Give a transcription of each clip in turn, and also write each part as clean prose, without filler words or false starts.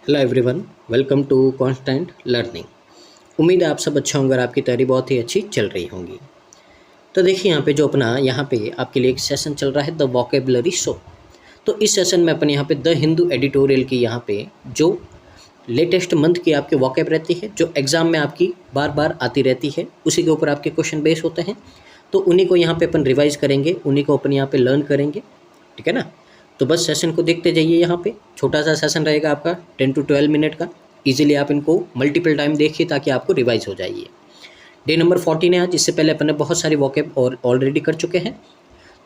Hello everyone, welcome to constant learning. उम्मीद है आप सब अच्छे होंगे और आपकी तैयारी बहुत ही अच्छी चल रही होंगी। तो देखिए यहाँ पे जो अपना यहाँ पे आपके लिए एक सेशन चल रहा है द वोकेबलरी शो। तो इस सेशन में अपन यहाँ पे द हिंदू एडिटोरियल की यहाँ पे जो लेटेस्ट मंथ की आपकी वोकेब रहती है, जो एग्ज़ाम में आपकी बार बार आती रहती है, उसी के ऊपर आपके क्वेश्चन बेस होते हैं। तो उन्हीं को यहाँ पे अपन रिवाइज करेंगे, उन्हीं को अपन यहाँ पे लर्न करेंगे, ठीक है ना। तो बस सेशन को देखते जाइए। यहाँ पे छोटा सा सेशन रहेगा आपका 10 to 12 मिनट का। इजीली आप इनको मल्टीपल टाइम देखिए ताकि आपको रिवाइज हो जाइए। डे नंबर 14 है आज। इससे पहले अपन ने बहुत सारी वोकेब और ऑलरेडी कर चुके हैं।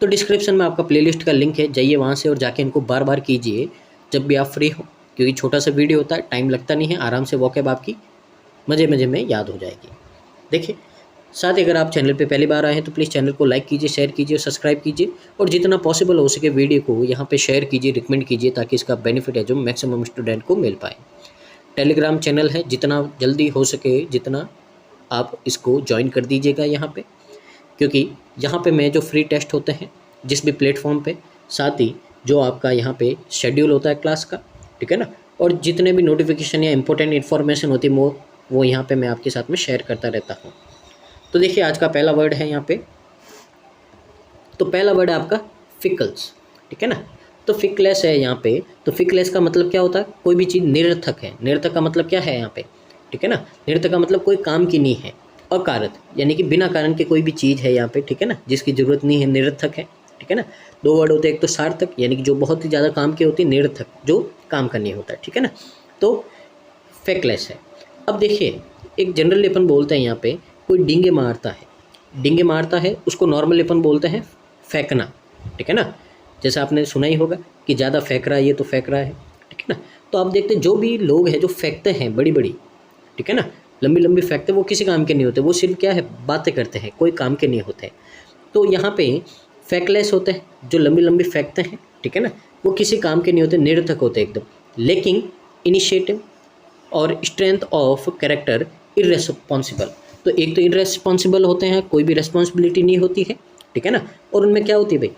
तो डिस्क्रिप्शन में आपका प्लेलिस्ट का लिंक है, जाइए वहाँ से और जाके इनको बार बार कीजिए जब भी आप फ्री हो, क्योंकि छोटा सा वीडियो होता है, टाइम लगता नहीं है, आराम से वोकेब आपकी मज़े मज़े में याद हो जाएगी। देखिए, साथ ही अगर आप चैनल पे पहली बार आए हैं तो प्लीज़ चैनल को लाइक कीजिए, शेयर कीजिए और सब्सक्राइब कीजिए, और जितना पॉसिबल हो सके वीडियो को यहाँ पे शेयर कीजिए, रिकमेंड कीजिए, ताकि इसका बेनिफिट है जो मैक्सिमम स्टूडेंट को मिल पाए। टेलीग्राम चैनल है, जितना जल्दी हो सके जितना आप इसको ज्वाइन कर दीजिएगा यहाँ पे, क्योंकि यहाँ पे मैं जो फ्री टेस्ट होते हैं जिस भी प्लेटफॉर्म पे, साथ ही जो आपका यहाँ पे शेड्यूल होता है क्लास का, ठीक है ना, और जितने भी नोटिफिकेशन या इंपॉर्टेंट इन्फॉर्मेशन होती है वो यहाँ पे मैं आपके साथ में शेयर करता रहता हूँ। तो देखिए, आज का पहला वर्ड है यहाँ पे। तो पहला वर्ड है आपका फिकल्स, ठीक है ना। तो फिकलेस है यहाँ पे। तो फिकलेस का मतलब क्या होता है? कोई भी चीज़ निरर्थक है। निरर्थक का मतलब क्या है यहाँ पे, ठीक है ना। निरर्थक का मतलब कोई काम की नहीं है। अकारक यानी कि बिना कारण के कोई भी चीज़ है यहाँ पे, ठीक है ना, जिसकी ज़रूरत नहीं है, निरर्थक है, ठीक है ना। दो वर्ड होते हैं, एक तो सार्थक यानी कि जो बहुत ही ज़्यादा काम की होती है, निरर्थक जो काम का नहीं होता है, ठीक है ना। तो फेकलेस है। अब देखिए, एक जनरली अपन बोलते हैं यहाँ पे, कोई डींगे मारता है, डींगे मारता है, उसको नॉर्मली अपन बोलते हैं फेंकना, ठीक है ना। जैसा आपने सुना ही होगा कि ज़्यादा फेंक रहा है, ये तो फेंक रहा है, ठीक है ना। तो आप देखते हैं जो भी लोग हैं जो फेंकते हैं बड़ी बड़ी, ठीक है ना, लंबी लंबी फेंकते, वो किसी काम के नहीं होते, वो सिर्फ क्या है, बातें करते हैं, कोई काम के नहीं होते। तो यहाँ पे फेकलेस होते हैं, जो लंबी लंबी फेंकते हैं, ठीक है ना, वो किसी काम के नहीं होते, निरर्थक होते एकदम। लेकिन इनिशिएटिव और स्ट्रेंथ ऑफ कैरेक्टर इररेस्पॉन्सिबल। तो एक तो इररेस्पॉन्सिबल होते हैं, कोई भी रेस्पॉन्सिबिलिटी नहीं होती है, ठीक है ना। और उनमें क्या होती है भाई,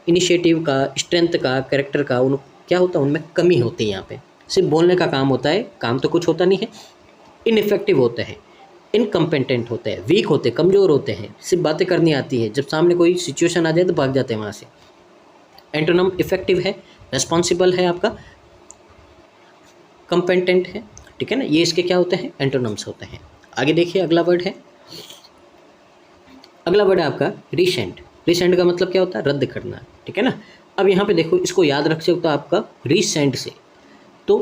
इनिशिएटिव का, स्ट्रेंथ का, कैरेक्टर का, उन क्या होता है, उनमें कमी होती है। यहाँ पे सिर्फ बोलने का काम होता है, काम तो कुछ होता नहीं है। इनइफेक्टिव होते हैं, इनकम्पेटेंट होते हैं, वीक होते हैं, कमज़ोर होते हैं, सिर्फ बातें करनी आती है, जब सामने कोई सिचुएशन आ जाए तो भाग जाते हैं वहाँ से। एंटोनम इफेक्टिव है, रेस्पॉन्सिबल है आपका, कंपेटेंट है, ठीक है ना। ये इसके क्या होते हैं, एंटोनम्स होते हैं। आगे देखिए, अगला वर्ड है, अगला वर्ड है आपका रिसेंट। रिसेंट का मतलब क्या होता है, रद्द करना, ठीक है ना। अब यहाँ पे देखो, इसको याद रख सकते हो आपका रिसेंट से। तो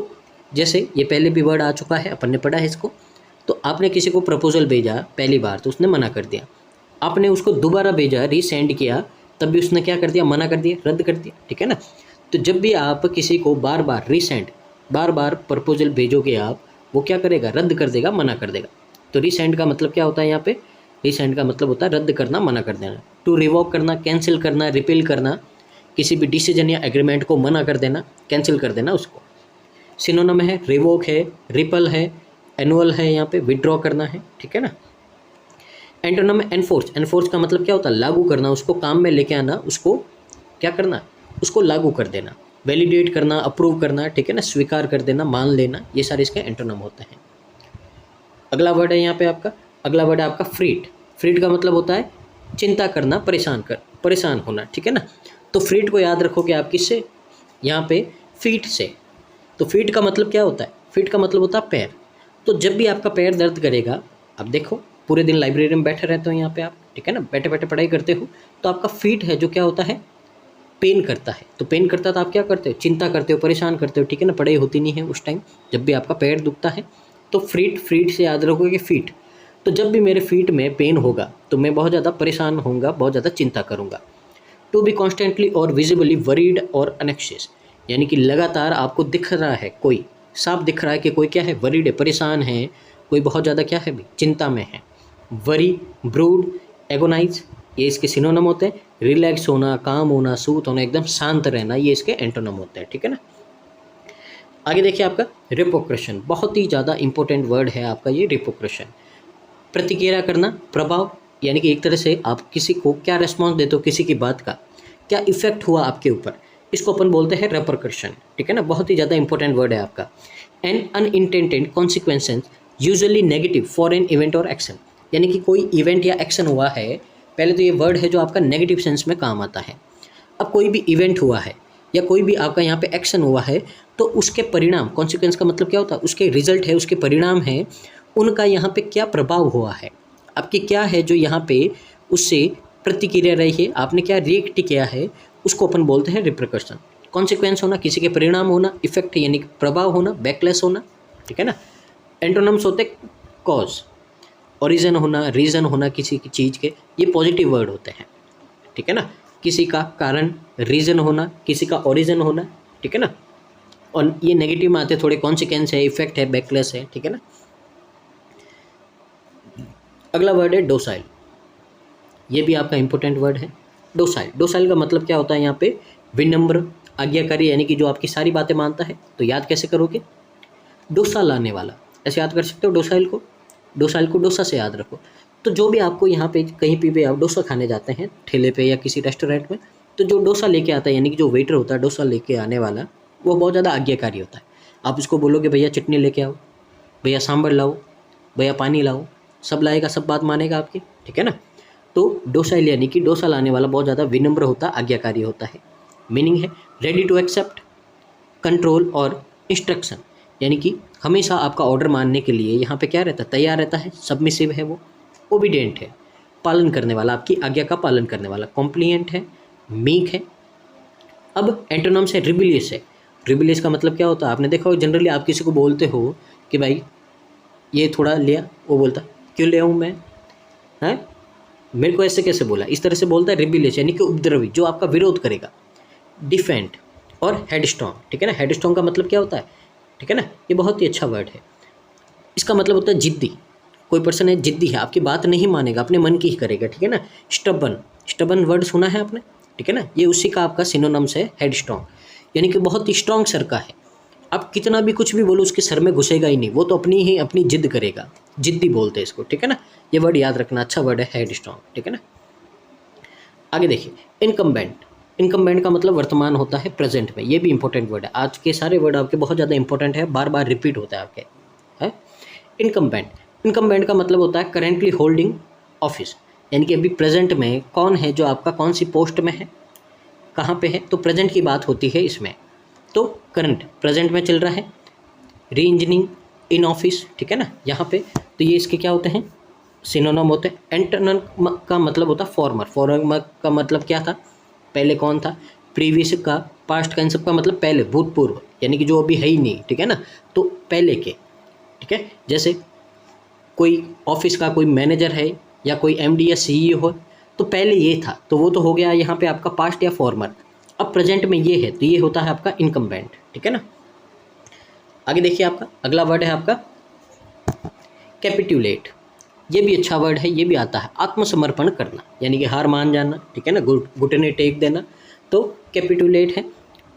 जैसे ये पहले भी वर्ड आ चुका है, अपन ने पढ़ा है इसको। तो आपने किसी को प्रपोजल भेजा पहली बार तो उसने मना कर दिया, आपने उसको दोबारा भेजा, रीसेंड किया, तब भी उसने क्या कर दिया, मना कर दिया, रद्द कर दिया, ठीक है ना। तो जब भी आप किसी को बार बार रीसेंड, बार बार प्रपोजल भेजोगे आप, वो क्या करेगा, रद्द कर देगा, मना कर देगा। तो रीसेंड का मतलब क्या होता है यहाँ पे, रीसेंड का मतलब होता है रद्द करना, मना कर देना। टू रिवोक करना, कैंसिल करना, रिपील करना, किसी भी डिसीजन या एग्रीमेंट को मना कर देना, कैंसिल कर देना उसको। सिनोनिम है, रिवोक है, रिपल है, एनुअल है, यहाँ पे विड्रॉ करना है, ठीक है ना। Antonym enforce. एनफोर्स का मतलब क्या होता है, लागू करना, उसको काम में लेके आना, उसको क्या करना, उसको लागू कर देना। वैलिडेट करना, अप्रूव करना, ठीक है ना, स्वीकार कर देना, मान लेना, ये सारे इसके एंटोनिम होते हैं। अगला वर्ड है यहाँ पे आपका, अगला वर्ड है आपका फ्रीट। फ्रीट का मतलब होता है चिंता करना, परेशान होना, ठीक है ना। तो फ्रीट को याद रखोगे आप किससे, यहाँ पे फीट से। तो फीट का मतलब क्या होता है, फीट का मतलब होता है पैर। तो जब भी आपका पैर दर्द करेगा, अब देखो पूरे दिन लाइब्रेरी में बैठे रहते हो यहाँ पे आप, ठीक है ना, बैठे बैठे पढ़ाई करते हो, तो आपका फीट है जो क्या होता है, पेन करता है। तो पेन करता है तो आप क्या करते हो, चिंता करते हो, परेशान करते हो, ठीक है ना, पढ़ाई होती नहीं है उस टाइम जब भी आपका पैर दुखता है। तो फ्रीट से याद रखोगे फीट। तो जब भी मेरे फीट में पेन होगा तो मैं बहुत ज़्यादा परेशान होऊंगा, बहुत ज़्यादा चिंता करूँगा। टू बी कॉन्स्टेंटली और विजिबली वरीड और अनेक्शियस, यानी कि लगातार आपको दिख रहा है, कोई साफ दिख रहा है कि कोई क्या है, वरीड है, परेशान है, कोई बहुत ज़्यादा क्या है भी, चिंता में है। वरी, ब्रूड, एगोनाइज, ये इसके सिनोनिम होते हैं। रिलैक्स होना, काम होना, सूत होना, एकदम शांत रहना, ये इसके एंटोनिम होते हैं, ठीक है ना। आगे देखिए आपका रेपोक्रेशन, बहुत ही ज़्यादा इंपॉर्टेंट वर्ड है आपका ये रेपोक्रेशन। प्रतिक्रिया करना, प्रभाव, यानी कि एक तरह से आप किसी को क्या रिस्पॉन्स देते हो, किसी की बात का क्या इफेक्ट हुआ आपके ऊपर, इसको अपन बोलते हैं रेपरकशन, ठीक है ना, बहुत ही ज़्यादा इंपॉर्टेंट वर्ड है आपका। And unintended consequences usually negative for an event और एक्शन, यानी कि कोई इवेंट या एक्शन हुआ है, पहले तो ये वर्ड है जो आपका नेगेटिव सेंस में काम आता है। अब कोई भी इवेंट हुआ है या कोई भी आपका यहाँ पे एक्शन हुआ है, तो उसके परिणाम, कॉन्सिक्वेंस का मतलब क्या होता है, उसके रिजल्ट है, उसके परिणाम है, उनका यहाँ पे क्या प्रभाव हुआ है, आपकी क्या है जो यहाँ पे उससे प्रतिक्रिया रही है, आपने क्या रिएक्ट किया है, उसको अपन बोलते हैं रिपरकशन। कॉन्सिक्वेंस होना, किसी के परिणाम होना, इफेक्ट यानी कि प्रभाव होना, बैकलेस होना, ठीक है ना। एंटोनिम्स होते कॉज, ओरिजिन होना, रीज़न होना किसी की चीज़ के, ये पॉजिटिव वर्ड होते हैं, ठीक है ना। किसी का कारण, रीज़न होना, किसी का ओरिजिन होना, ठीक है ना। और ये नेगेटिव में आते थोड़े, कॉन्सिक्वेंस है, इफेक्ट है, बैकलेस है, ठीक है ना। अगला वर्ड है डोसाइल, ये भी आपका इंपॉर्टेंट वर्ड है। डोसाइल, डोसाइल का मतलब क्या होता है यहाँ पे, विनम्र, आज्ञाकारी, यानी कि जो आपकी सारी बातें मानता है। तो याद कैसे करोगे, डोसा लाने वाला, ऐसे याद कर सकते हो डोसाइल को। डोसाइल को डोसा से याद रखो। तो जो भी आपको यहाँ पे कहीं पे भी आप डोसा खाने जाते हैं ठेले पे या किसी रेस्टोरेंट में, तो जो डोसा लेके आता है, यानी कि जो वेटर होता है डोसा लेके आने वाला, वो बहुत ज़्यादा आज्ञाकारी होता है। आप उसको बोलोगे भैया चटनी लेके आओ, भैया सांभर लाओ, भैया पानी लाओ, सब लाएगा, सब बात मानेगा आपकी, ठीक है ना। तो डोसाइल यानी कि डोसा लाने वाला बहुत ज़्यादा विनम्र होता, आज्ञाकारी होता है। मीनिंग है रेडी टू एक्सेप्ट, कंट्रोल और इंस्ट्रक्शन, यानी कि हमेशा आपका ऑर्डर मानने के लिए यहाँ पे क्या रहता है, तैयार रहता है। सबमिसिव है वो, ओबीडियंट है, पालन करने वाला, आपकी आज्ञा का पालन करने वाला। कॉम्प्लिएंट है, मीक है। अब एंटोनिम्स है रिबिलियस है। रिबिलियस का मतलब क्या होता है, आपने देखा हो जनरली आप किसी को बोलते हो कि भाई ये थोड़ा लिया, वो बोलता क्यों ले आऊँ मैं, हैं, मेरे को ऐसे कैसे बोला, इस तरह से बोलता है। रिबिलियस यानी कि उपद्रवी, जो आपका विरोध करेगा। डिफेंड और हेडस्ट्रॉन्ग, ठीक है ना। हेडस्ट्रॉन्ग का मतलब क्या होता है, ठीक है ना, ये बहुत ही अच्छा वर्ड है। इसका मतलब होता है जिद्दी, कोई पर्सन है जिद्दी है, आपकी बात नहीं मानेगा, अपने मन की ही करेगा, ठीक है ना। स्टबन, स्टबन वर्ड सुना है आपने, ठीक है ना, ये उसी का आपका सिनोनिम्स है हेडस्ट्रॉन्ग, यानी कि बहुत ही स्ट्रॉन्ग सर का है। आप कितना भी कुछ भी बोलो उसके सर में घुसेगा ही नहीं, वो तो अपनी जिद करेगा, जिद्दी बोलते हैं इसको, ठीक है ना। ये वर्ड याद रखना, अच्छा वर्ड है हेडस्ट्रॉन्ग, ठीक है ना। आगे देखिए इनकम्बेंट, इनकम्बेंट का मतलब वर्तमान होता है, प्रेजेंट में, ये भी इंपॉर्टेंट वर्ड है। आज के सारे वर्ड आपके बहुत ज़्यादा इंपॉर्टेंट है, बार बार रिपीट होता है आपके, है। इनकम्बेंट, इनकम्बेंट का मतलब होता है करेंटली होल्डिंग ऑफिस, यानी कि अभी प्रेजेंट में कौन है जो आपका कौन सी पोस्ट में है, कहाँ पे है, तो प्रेजेंट की बात होती है इसमें। तो करंट प्रेजेंट में चल रहा है। री इंजीनियरिंग इन ऑफिस, ठीक है ना, यहाँ पे तो ये इसके क्या होते हैं, सिनोनिम होते हैं। एंटोनिम का मतलब होता है फॉर्मर, फॉर्मर का मतलब क्या था, पहले कौन था। प्रीवियस का, पास्ट का, इन सब का मतलब पहले, भूतपूर्व, यानी कि जो अभी है ही नहीं, ठीक है ना, तो पहले के, ठीक है। जैसे कोई ऑफिस का कोई मैनेजर है या कोई एमडी या सीईओ हो, तो पहले ये था, तो वो तो हो गया यहाँ पे आपका पास्ट या फॉर्मर। अब प्रेजेंट में ये है, तो ये होता है आपका इनकम्बेंट, ठीक है ना। आगे देखिए आपका अगला वर्ड है आपका कैपिटुलेट, ये भी अच्छा वर्ड है, ये भी आता है आत्मसमर्पण करना, यानी कि हार मान जाना, ठीक है ना, घुटने टेक देना, तो कैपिटुलेट है।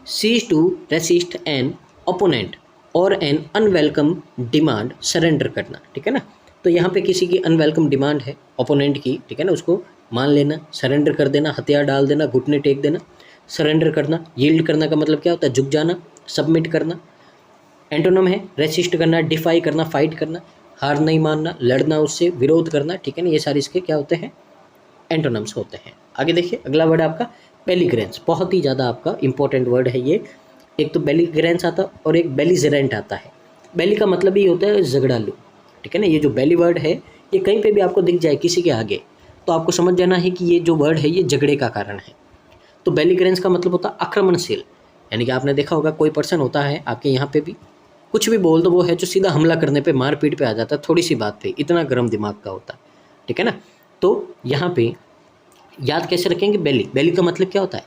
Cease to resist an opponent और एन अनवेलकम डिमांड, सरेंडर करना, ठीक है ना। तो यहाँ पे किसी की अनवेलकम डिमांड है ओपोनेंट की, ठीक है ना, उसको मान लेना, सरेंडर कर देना, हथियार डाल देना, घुटने टेक देना। सरेंडर करना, यील्ड करना का मतलब क्या होता है, झुक जाना, सबमिट करना। एंटोनिम है रेसिस्ट करना, डिफाई करना, फाइट करना, हार नहीं मानना, लड़ना, उससे विरोध करना, ठीक है ना। ये सारे इसके क्या होते हैं, एंटोनिम्स होते हैं। आगे देखिए अगला वर्ड आपका बेलीग्रेंस, बहुत ही ज़्यादा आपका इंपॉर्टेंट वर्ड है ये। एक तो बेलीग्रेंस आता और एक बेलीजेरेंट आता है। बेली का मतलब ही होता है झगड़ालू, ठीक है ना। ये जो बेली वर्ड है ये कहीं पे भी आपको दिख जाए किसी के आगे, तो आपको समझ जाना है कि ये जो वर्ड है ये झगड़े का कारण है। तो बेलीग्रेंस का मतलब होता है आक्रमणशील, यानी कि आपने देखा होगा कोई पर्सन होता है आपके यहाँ पे भी, कुछ भी बोल दो वो है जो सीधा हमला करने पे, मारपीट पे आ जाता है, थोड़ी सी बात पे, इतना गर्म दिमाग का होता है, ठीक है ना। तो यहाँ पे याद कैसे रखेंगे, बेली, बेली का मतलब क्या होता है,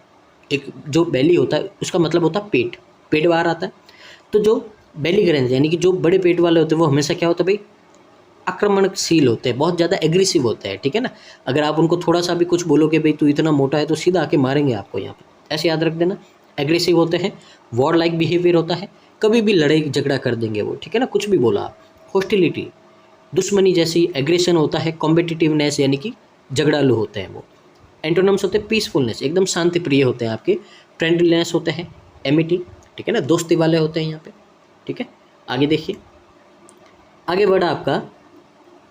एक जो बेली होता है उसका मतलब होता है पेट, पेट बाहर आता है। तो जो बेलीग्रेंस यानी कि जो बड़े पेट वाले होते हैं वो हमेशा क्या होता है भाई, आक्रमणशील होते हैं, बहुत ज़्यादा एग्रेसिव होते हैं, ठीक है ना। अगर आप उनको थोड़ा सा भी कुछ बोलोगे भाई तू इतना मोटा है, तो सीधा आके मारेंगे आपको यहाँ पे, ऐसे याद रख देना। एग्रेसिव होते हैं, वॉर लाइक बिहेवियर होता है, कभी भी लड़ाई झगड़ा कर देंगे वो, ठीक है ना, कुछ भी बोला आप। हॉस्टिलिटी, दुश्मनी जैसी, एग्रेशन होता है, कॉम्पिटिटिवनेस यानी कि झगड़ालू होते हैं वो। एंटोनिम्स होते हैं पीसफुलनेस, एकदम शांति प्रिय होते हैं आपके, फ्रेंडलीनेस होते हैं, एमिटी, ठीक है ना, दोस्ती वाले होते हैं यहाँ पे, ठीक है। आगे देखिए, आगे बढ़ा आपका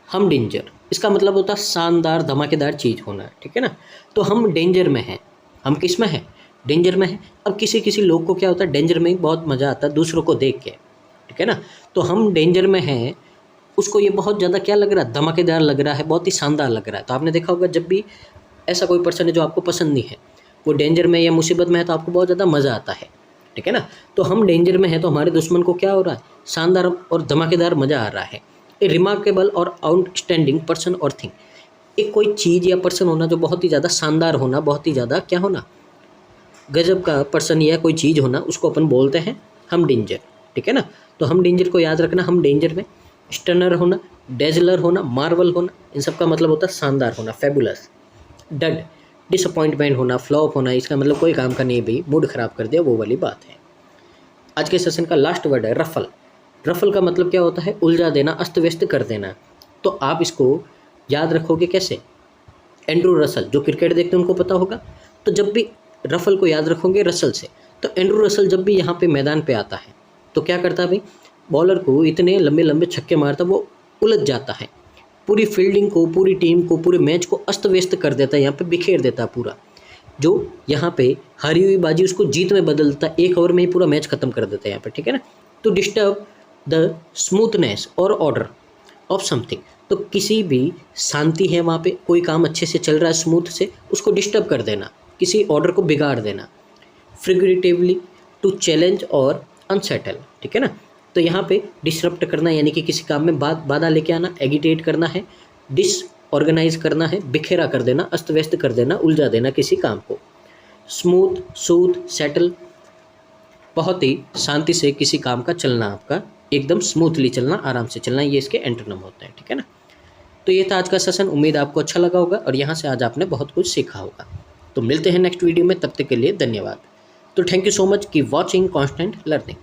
हम डेंजर, इसका मतलब होता है शानदार धमाकेदार चीज़ होना, ठीक है ना। तो हम डेंजर में हैं, हम किस में हैं, डेंजर में हैं। अब किसी किसी लोग को क्या होता है, डेंजर में बहुत मज़ा आता है दूसरों को देख के, ठीक है ना। तो हम डेंजर में हैं, उसको ये बहुत ज़्यादा क्या लग रहा है, धमाकेदार लग रहा है, बहुत ही शानदार लग रहा है। तो आपने देखा होगा जब भी ऐसा कोई पर्सन है जो आपको पसंद नहीं है, वो डेंजर में या मुसीबत में है, तो आपको बहुत ज़्यादा मज़ा आता है, ठीक है ना। तो हम डेंजर में हैं तो हमारे दुश्मन को क्या हो रहा है, शानदार और धमाकेदार मज़ा आ रहा है। ए रिमार्केबल और आउटस्टैंडिंग पर्सन और थिंग, एक कोई चीज़ या पर्सन होना जो बहुत ही ज़्यादा शानदार होना, बहुत ही ज़्यादा क्या होना, गजब का पर्सन या कोई चीज़ होना, उसको अपन बोलते हैं हम डेंजर, ठीक है ना। तो हम डेंजर को याद रखना, हम डेंजर में। स्टनर होना, डेजलर होना, मार्वल होना, इन सब का मतलब होता है शानदार होना, फेबुलस। डड, डिसअपॉइंटमेंट होना, फ्लॉप होना, इसका मतलब कोई काम का नहीं भाई, मूड ख़राब कर दिया, वो वाली बात है। आज के सेशन का लास्ट वर्ड है रफल। रफल का मतलब क्या होता है, उलझा देना, अस्त व्यस्त कर देना। तो आप इसको याद रखोगे कैसे, एंड्रू रसल, जो क्रिकेट देखते हैं उनको पता होगा। तो जब भी रफल को याद रखोगे रसल से, तो एंड्रू रसल जब भी यहाँ पे मैदान पे आता है तो क्या करता है भाई, बॉलर को इतने लंबे लंबे छक्के मारता वो उलझ जाता है, पूरी फील्डिंग को, पूरी टीम को, पूरे मैच को अस्त व्यस्त कर देता है, यहाँ पे बिखेर देता है पूरा। जो यहाँ पे हारी हुई बाजी उसको जीत में बदल देता है, 1 ओवर में ही पूरा मैच खत्म कर देता है यहाँ पे, ठीक है ना। तो डिस्टर्ब द स्मूथनेस और ऑर्डर ऑफ समथिंग, तो किसी भी शांति है वहाँ पे, कोई काम अच्छे से चल रहा है स्मूथ से, उसको डिस्टर्ब कर देना, किसी ऑर्डर को बिगाड़ देना। फिगरेटिवली, टू चैलेंज और अनसेटल, ठीक है ना। तो यहाँ पे डिसरप्ट करना यानी कि किसी काम में बाधा लेके आना, एगिटेट करना है, डिसऑर्गेनाइज करना है, बिखेरा कर देना, अस्त व्यस्त कर देना, उलझा देना किसी काम को। स्मूथ, सूथ, सेटल, बहुत ही शांति से किसी काम का चलना, आपका एकदम स्मूथली चलना, आराम से चलना, ये इसके एंटोनिम होते हैं, ठीक है ना। तो ये था आज का सेशन, उम्मीद आपको अच्छा लगा होगा और यहाँ से आज आपने बहुत कुछ सीखा होगा। तो मिलते हैं नेक्स्ट वीडियो में, तब तक के लिए धन्यवाद। तो thank you so much, keep watching constant learning.